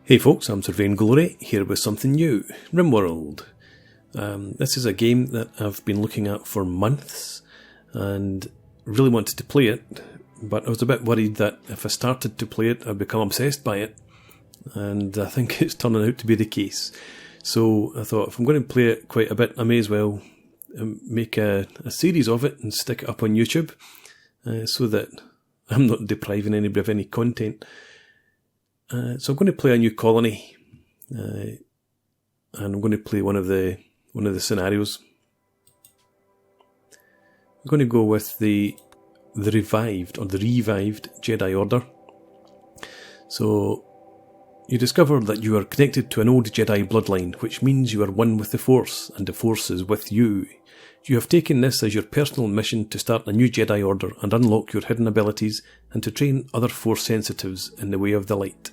Hey folks, I'm Sir Vainglory, here with something new, Rimworld. This is a game that I've been looking at for months and really wanted to play it, but I was a bit worried that if I started to play it I'd become obsessed by it, and I think it's turning out to be the case. So I thought if I'm going to play it quite a bit, I may as well make a series of it and stick it up on YouTube so that I'm not depriving anybody of any content. So I'm going to play a new colony, and I'm going to play one of the scenarios. I'm going to go with the Revived Jedi Order. So you discover that you are connected to an old Jedi bloodline, which means you are one with the Force, and the Force is with you. You have taken this as your personal mission to start a new Jedi Order and unlock your hidden abilities and to train other Force sensitives in the way of the light.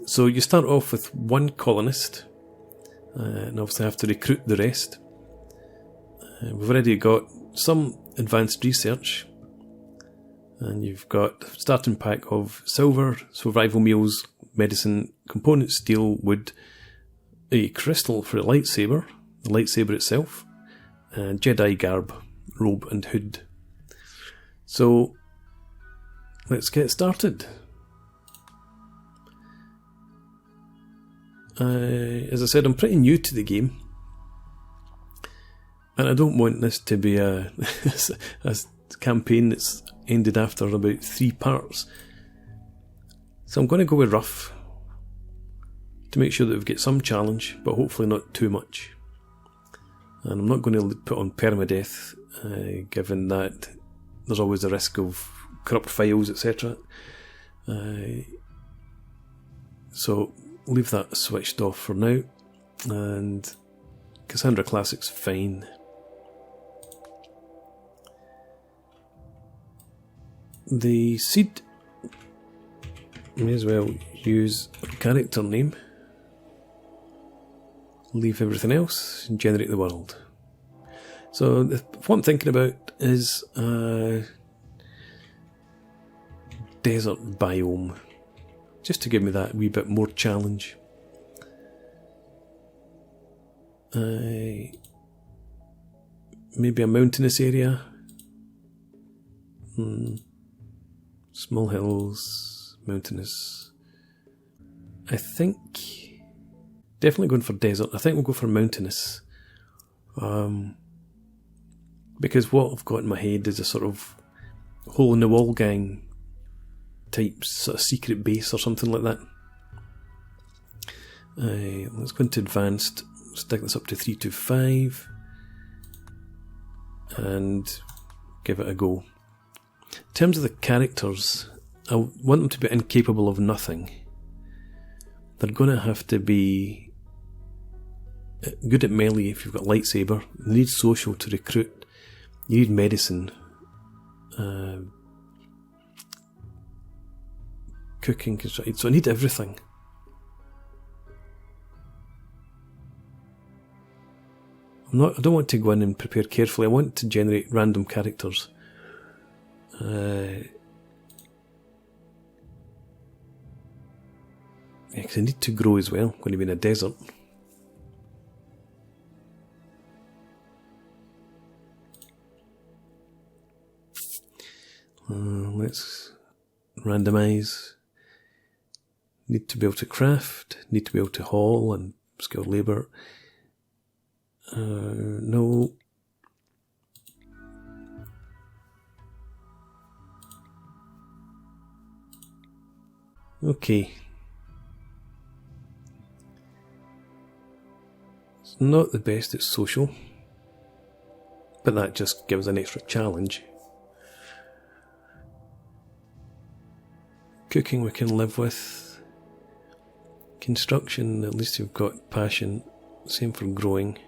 So you start off with one colonist, and obviously have to recruit the rest. We've already got some advanced research, and you've got a starting pack of silver, survival meals, medicine, components, steel, wood, a crystal for a lightsaber, the lightsaber itself, and Jedi garb, robe and hood. So let's get started. As I said, I'm pretty new to the game, and I don't want this to be a campaign that's ended after about 3 parts. So I'm going to go with rough to make sure that we get some challenge, but hopefully not too much. And I'm not going to put on permadeath, given that there's always the risk of corrupt files, etc. So leave that switched off for now, and Cassandra Classic's fine. The seed, may as well use a character name, leave everything else, and generate the world. So what I'm thinking about is a desert biome, just to give me that wee bit more challenge. Maybe a mountainous area. Small hills, mountainous. I think definitely going for desert. I think we'll go for mountainous. Because what I've got in my head is a sort of hole in the wall gang type sort of secret base or something like that. Let's go into advanced, stick this up to 325 and give it a go. In terms of the characters, I want them to be incapable of nothing. They're going to have to be good at melee if you've got lightsaber. You need social to recruit. You need medicine. Cooking, construction. So I need everything. I don't want to go in and prepare carefully. I want to generate random characters. Because I need to grow as well. I'm going to be in a desert. Let's randomize. Need to be able to craft, need to be able to haul and skilled labour. No. Okay. It's not the best at social, but that just gives an extra challenge. Cooking we can live with. Construction, at least you've got passion. Same for growing.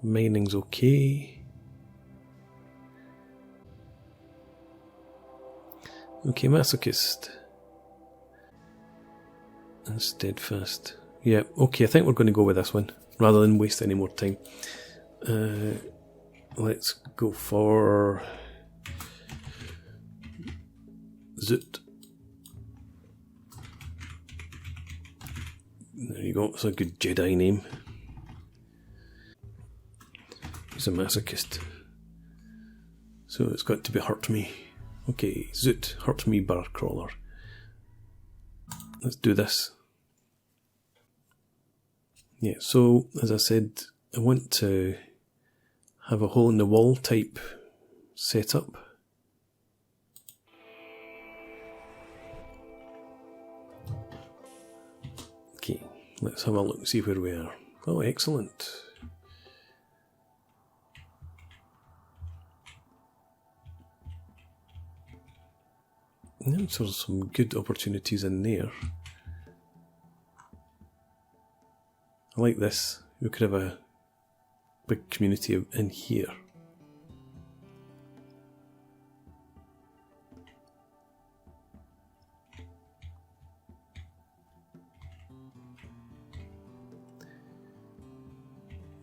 Mining's okay. Okay, masochist. And steadfast. Yeah, okay, I think we're going to go with this one, rather than waste any more time. Let's go for Zoot. There you go, it's a good Jedi name. He's a masochist. So it's got to be Hurt Me. Okay, Zoot, Hurt Me Barcrawler. Let's do this. Yeah, so as I said, I want to have a hole in the wall type setup. Okay, let's have a look and see where we are. Oh, excellent. So there's some good opportunities in there. I like this. We could have a big community in here.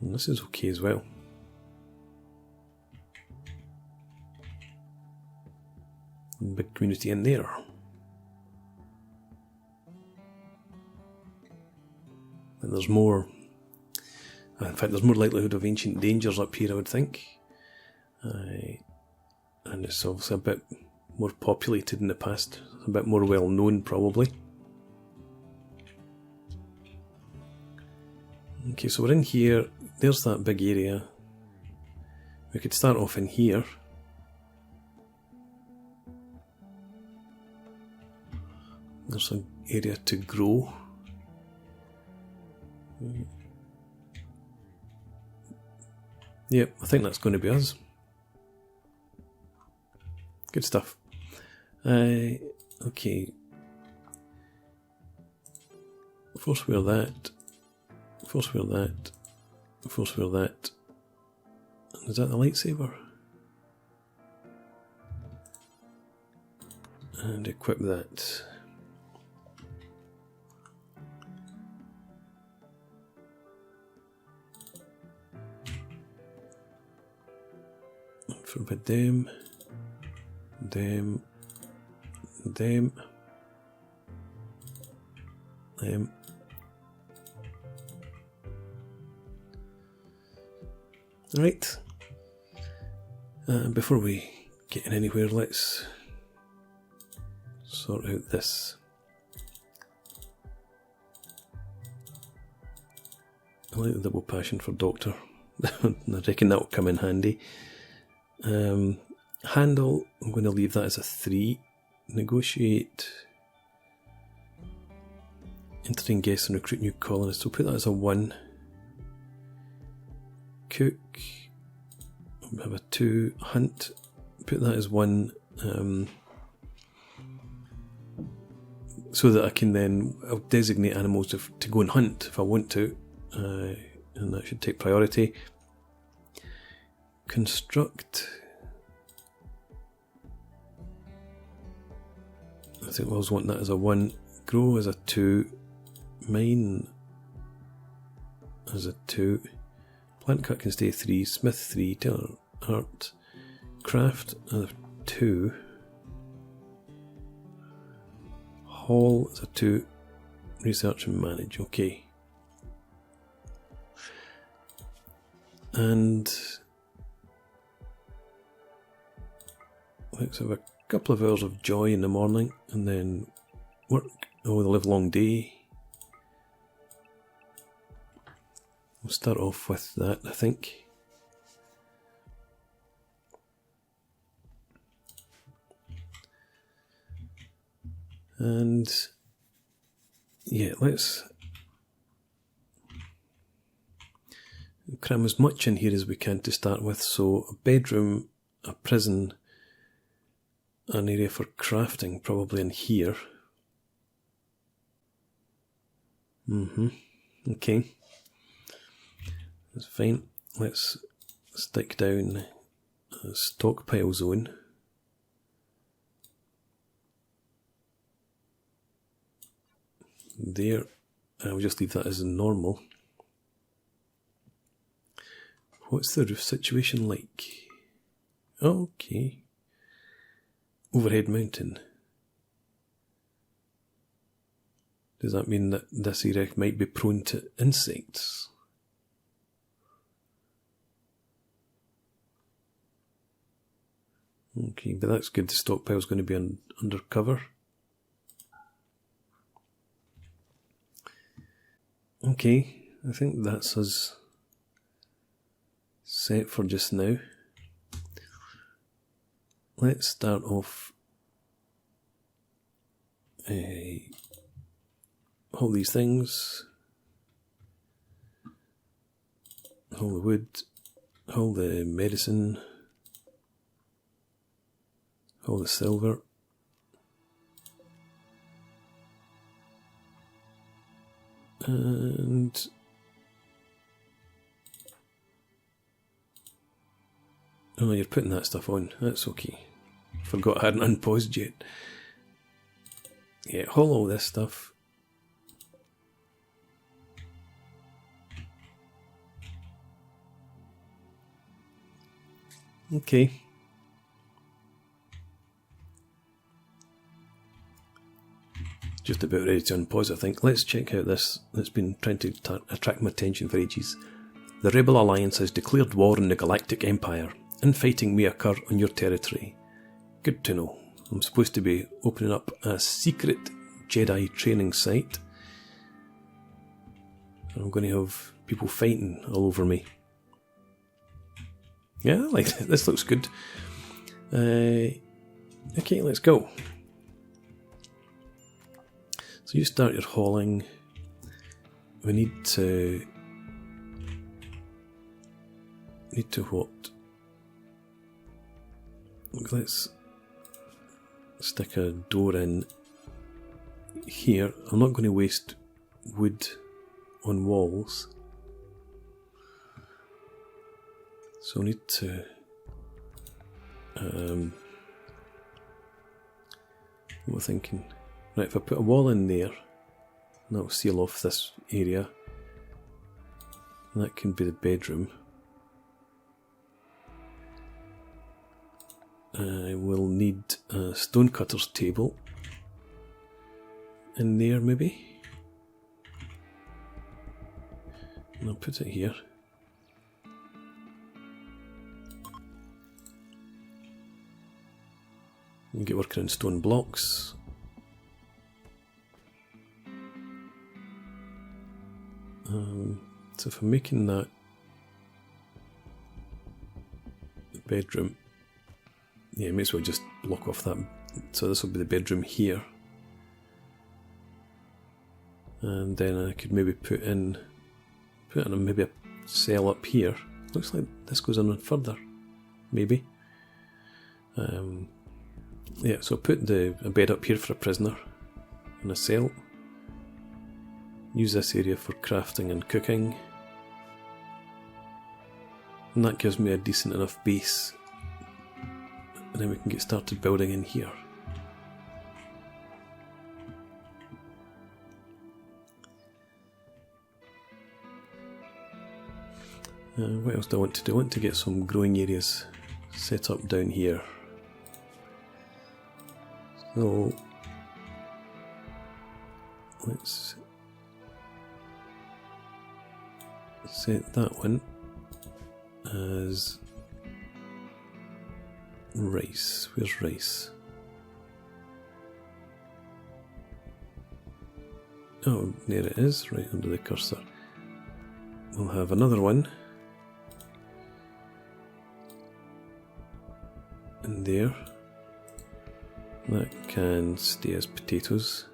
And this is okay as well. Big community in there. And there's more. In fact, there's more likelihood of ancient dangers up here, I would think. And it's obviously a bit more populated in the past. A bit more well known, probably. Okay, so we're in here. There's that big area. We could start off in here. There's an area to grow. Yep, I think that's going to be us. Good stuff. Okay. Forswear that. Forswear that. Forswear that. Is that the lightsaber? And equip that. Forbid them. Right. Before we get in anywhere, let's sort out this. I like the double passion for Doctor. I reckon that will come in handy. Handle, I'm going to leave that as a 3. Negotiate. Entertain guests and recruit new colonists. We'll put that as a 1. Cook. We have a 2. Hunt. Put that as 1. So that I can then I'll designate animals to go and hunt if I want to. And that should take priority. Construct. I think I always want that as a 1. Grow as a 2. Mine as a 2. Plant cut can stay 3. Smith 3. Tailor art. Craft as a 2. Haul as a 2. Research and manage. Okay. And let's have a couple of hours of joy in the morning and then work. Oh, the live long day. We'll start off with that, I think. And yeah, let's cram as much in here as we can to start with. So a bedroom, a prison, an area for crafting probably in here. Okay. That's fine. Let's stick down a stockpile zone. There. I'll just leave that as normal. What's the roof situation like? Okay. Overhead mountain. Does that mean that this area might be prone to insects? Okay, but that's good. The stockpile's going to be under cover. Okay, I think that's us set for just now. Let's start off all these things, all the wood, all the medicine, all the silver, and oh, you're putting that stuff on, that's okay. Forgot I hadn't unpaused yet. Yeah, haul all this stuff. Okay. Just about ready to unpause, I think. Let's check out this that's been trying to attract my attention for ages. The Rebel Alliance has declared war on the Galactic Empire. Infighting may occur on your territory. Good to know. I'm supposed to be opening up a secret Jedi training site. I'm going to have people fighting all over me. Yeah, like this looks good. Okay, let's go. So you start your hauling. We need to what? Let's stick a door in here. I'm not going to waste wood on walls. So I need to what am I thinking? Right, if I put a wall in there, that'll seal off this area. That can be the bedroom. I will need a stonecutter's table in there maybe. And I'll put it here. You get working on stone blocks. So if I'm making that the bedroom, yeah, may as well just block off that. So this will be the bedroom here, and then I could maybe put in maybe a cell up here. Looks like this goes on further, maybe. Yeah, so put a bed up here for a prisoner and a cell. Use this area for crafting and cooking. And that gives me a decent enough base. And then we can get started building in here. What else do I want to do? I want to get some growing areas set up down here. So let's set that one as rice. Where's rice? Oh, there it is, right under the cursor. We'll have another one in there. That can stay as potatoes.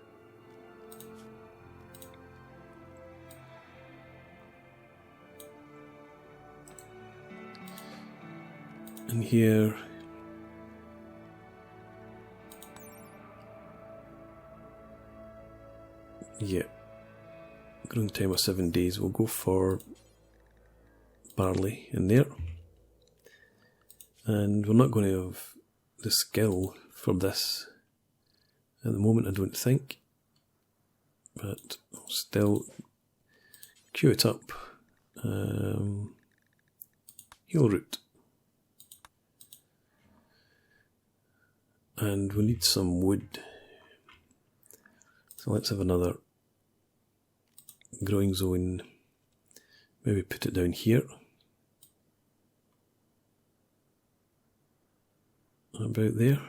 And here, yeah, growing time of 7 days. We'll go for barley in there. And we're not going to have the skill for this at the moment, I don't think. But I'll still queue it up. Heal root. And we need some wood. So let's have another growing zone. Maybe put it down here. About there.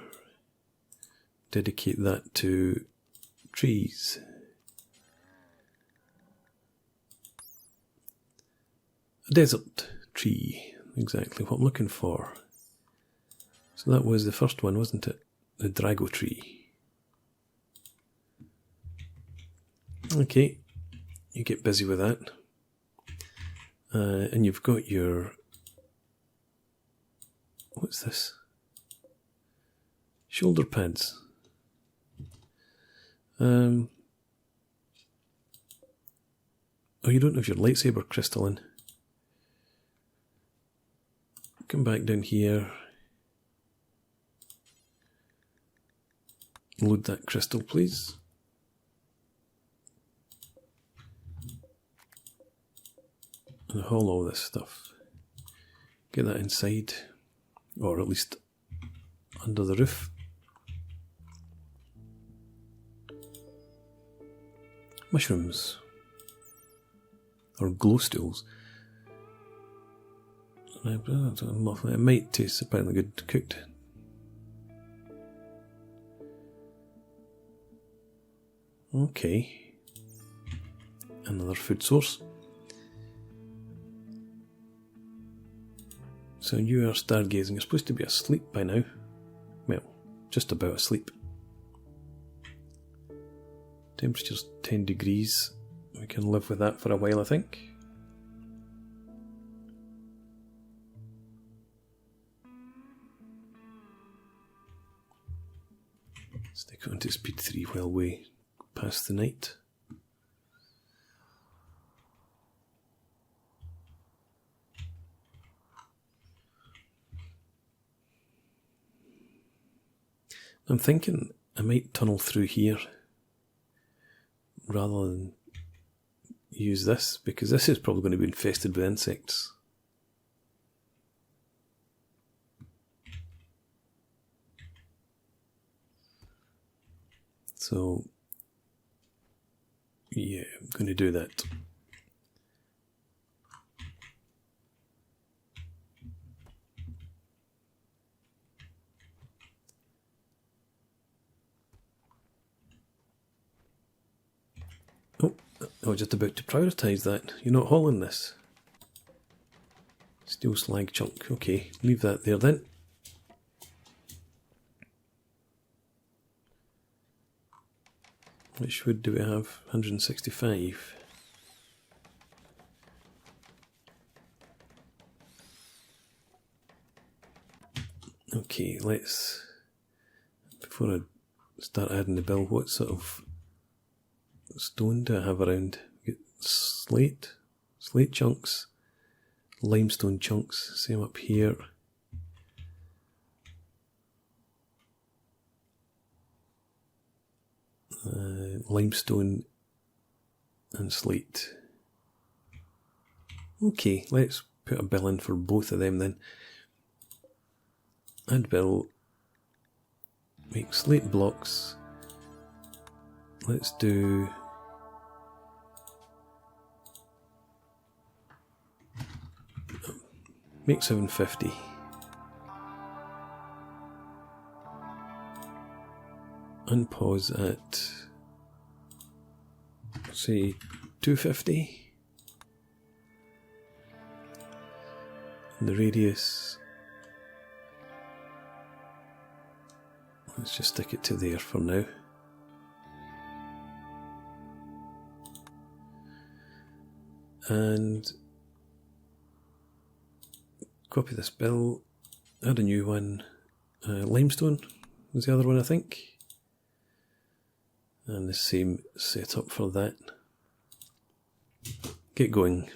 Dedicate that to trees. A desert tree, exactly what I'm looking for. So that was the first one, wasn't it? The Drago tree. Okay, you get busy with that. And you've got your... What's this? Shoulder pads. Oh, you don't have your lightsaber crystal in. Come back down here. Load that crystal, please. And haul all this stuff. Get that inside, or at least under the roof. Mushrooms. Or glow stools. It might taste apparently good cooked. Okay. Another food source. So you are stargazing. You're supposed to be asleep by now. Well, just about asleep. Temperature's 10 degrees. We can live with that for a while, I think. Stick it onto speed 3 while we pass the night. I'm thinking I might tunnel through here rather than use this, because this is probably going to be infested with insects. So, yeah, I'm going to do that. Oh, I was just about to prioritise that. You're not hauling this. Steel slag chunk. Okay, leave that there then. Which wood do we have? 165. Okay, let's... Before I start adding the bill, what sort of stone do I have around? Get slate chunks, limestone chunks, same up here. Limestone and slate. Okay, let's put a bill in for both of them then. Add bill. Make slate blocks. Let's do... Make 750. Unpause at, say, 250. And the radius, let's just stick it to there for now. And copy this bill, add a new one. Limestone was the other one, I think. And the same setup for that. Get going.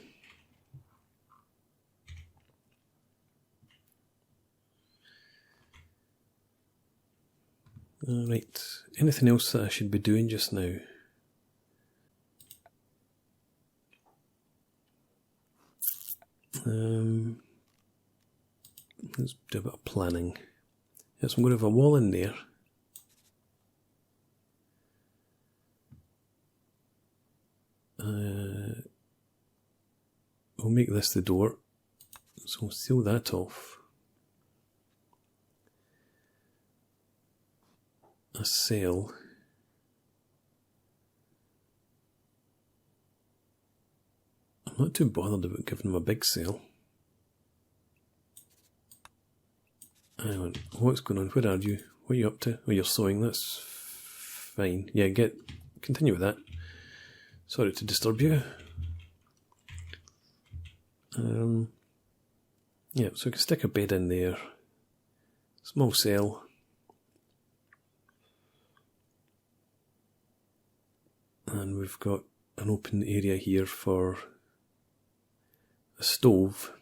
Alright, anything else that I should be doing just now? Let's do a bit of planning. Yes, I'm going to have a wall in there. we'll make this the door. So we'll seal that off. A cell. I'm not too bothered about giving them a big cell. Hang on, what's going on? Where are you? What are you up to? Oh, you're sewing. That's fine. Yeah, continue with that. Sorry to disturb you. Yeah, so we can stick a bed in there. Small cell. And we've got an open area here for a stove.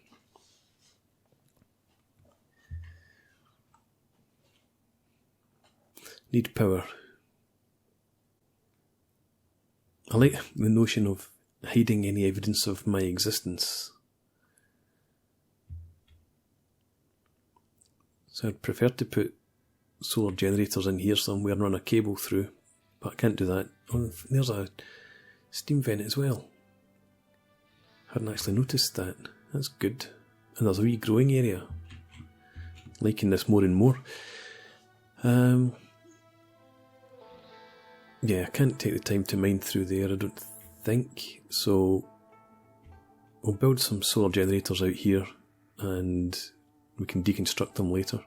Need power. I like the notion of hiding any evidence of my existence. So I'd prefer to put solar generators in here somewhere and run a cable through, but I can't do that. Oh, there's a steam vent as well. Hadn't actually noticed that. That's good. And there's a wee growing area. Liking this more and more. Yeah, I can't take the time to mine through there, I don't think. So we'll build some solar generators out here and we can deconstruct them later.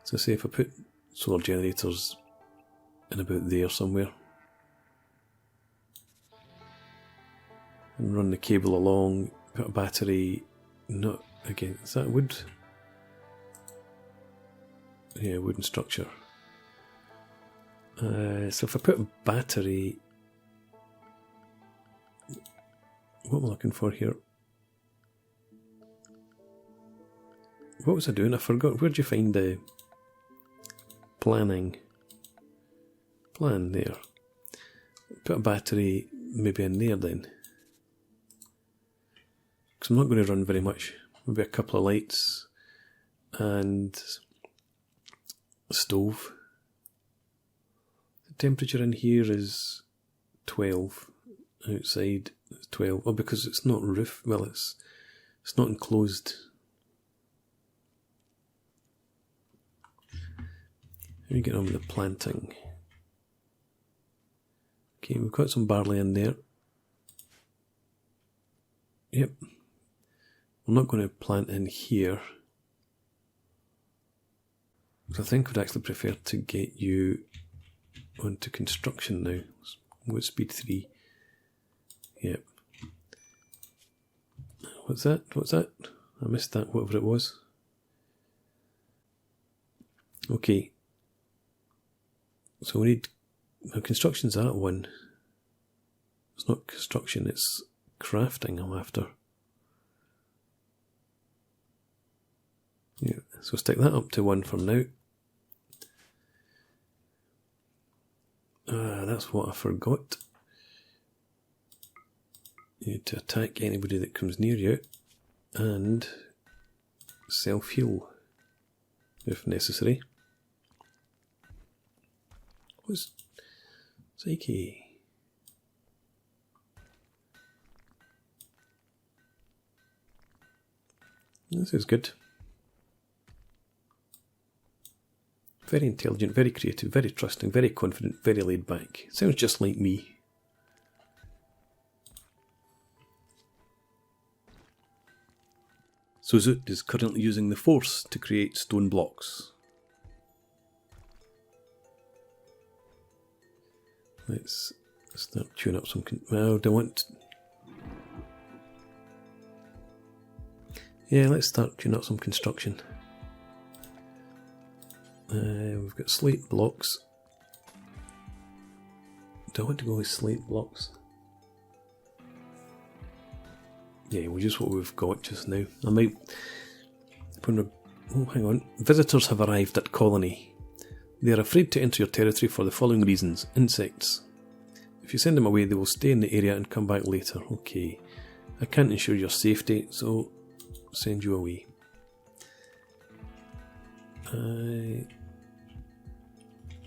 So say if I put solar generators in about there somewhere and run the cable along, put a battery, not again, is that wood? Yeah, wooden structure. So if I put a battery, what am I looking for here? What was I doing? I forgot. Where'd you find the planning? Plan there. Put a battery maybe in there then. Because I'm not going to run very much. Maybe a couple of lights and a stove. Temperature in here is 12. Outside it's 12. Oh, because it's not roof. Well, it's not enclosed. How are we getting on with the planting? Okay, we've got some barley in there. Yep. I'm not going to plant in here. So I think I'd actually prefer to get you onto construction now. What's speed 3? Yep. What's that? What's that? I missed that, whatever it was. Okay. So we need... Now construction's that one. It's not construction, it's crafting I'm after. Yeah, so stick that up to 1 for now. That's what I forgot. You need to attack anybody that comes near you and self-heal if necessary. What's Psyche? This is good. Very intelligent, very creative, very trusting, very confident, very laid back. Sounds just like me. So Zoot is currently using the Force to create stone blocks. Let's start tuning up some... Well, do I want... Yeah, let's start tuning up some construction. We've got slate blocks. Do I want to go with slate blocks? Yeah, we'll use what we've got just now. I might... Oh, hang on. Visitors have arrived at Colony. They are afraid to enter your territory for the following reasons. Insects. If you send them away, they will stay in the area and come back later. Okay. I can't ensure your safety, so send you away.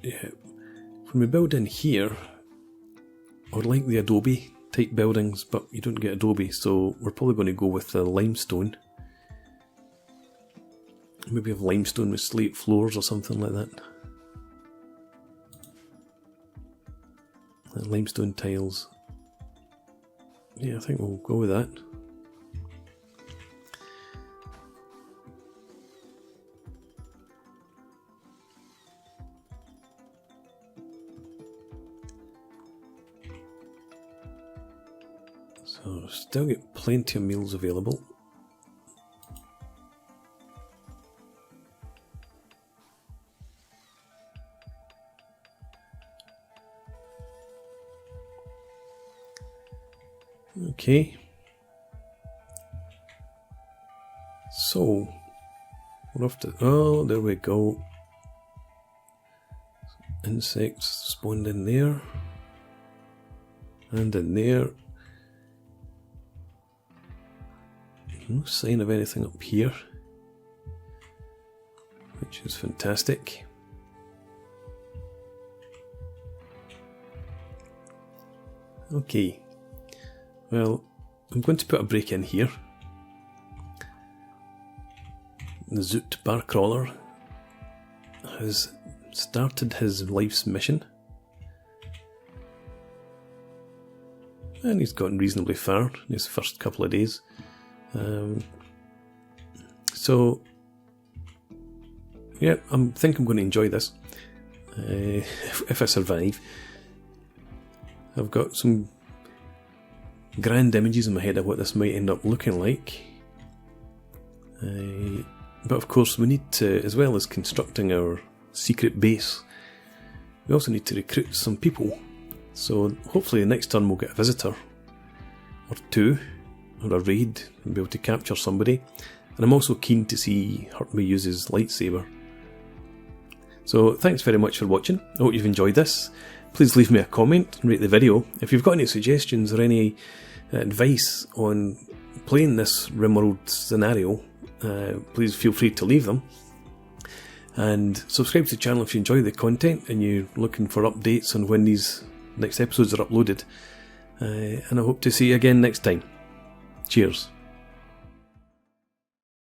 Yeah. When we build in here, I would like the adobe type buildings, but you don't get adobe, so we're probably going to go with the limestone. Maybe have limestone with slate floors or something like that. Limestone tiles. Yeah, I think we'll go with that. So, still get plenty of meals available. Okay. So, we're off to... Oh, there we go. Insects spawned in there. And in there. No sign of anything up here, which is fantastic. Okay, well, I'm going to put a break in here. The Zoot Barcrawler has started his life's mission, and he's gotten reasonably far in his first couple of days. So, yeah, I think I'm going to enjoy this, if I survive. I've got some grand images in my head of what this might end up looking like. But of course we need to, as well as constructing our secret base, we also need to recruit some people. So hopefully the next turn we'll get a visitor or two, or a raid, and be able to capture somebody. And I'm also keen to see Hurtme use his lightsaber. So thanks very much for watching. I hope you've enjoyed this. Please leave me a comment and rate the video. If you've got any suggestions or any advice on playing this Rimworld scenario, please feel free to leave them. And subscribe to the channel if you enjoy the content and you're looking for updates on when these next episodes are uploaded. And I hope to see you again next time. Cheers.